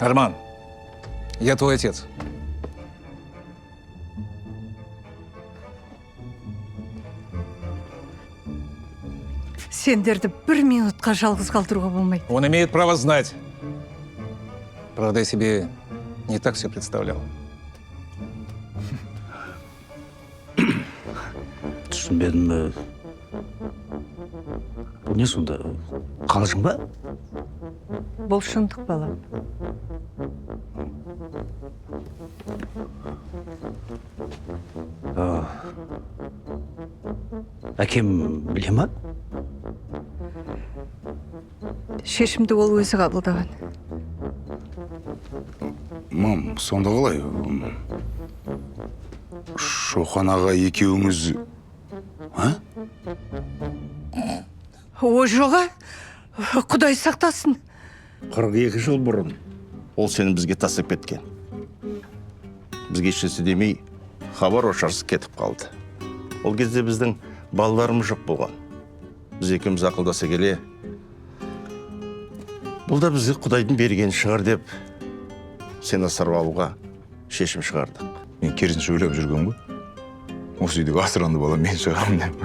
Арман, я твой отец. Сендерді бір минутқа жалғыз қалдыруға болмайды. Он имеет право знать. Правда, я себе не так все представлял. Түсінбедім бе? Не сонда? Қалжың ба? Бұл шындық балам. Әкем біле ма? Шешімді ол өзі қабылдаған. Мам, сонда қалай? Шоқан аға екеуіңіз... А? О, жоға, Құдай сақтасын. 42 жыл бұрын ол сені бізге тастап кеткен. Бізге ешнәрсе демей, хабар ошарсыз кетіп қалды. Ол кезде біздің балаларымыз жоқ болған. Біз екеуміз ақылдаса келе, бұл да бізге Құдайдың бергені шығар деп, сені асырап алуға шешім шығардық. Мен керісінше ойлап жүрген ғой. Осы үйдегі асыранды бала мен шығамын деп.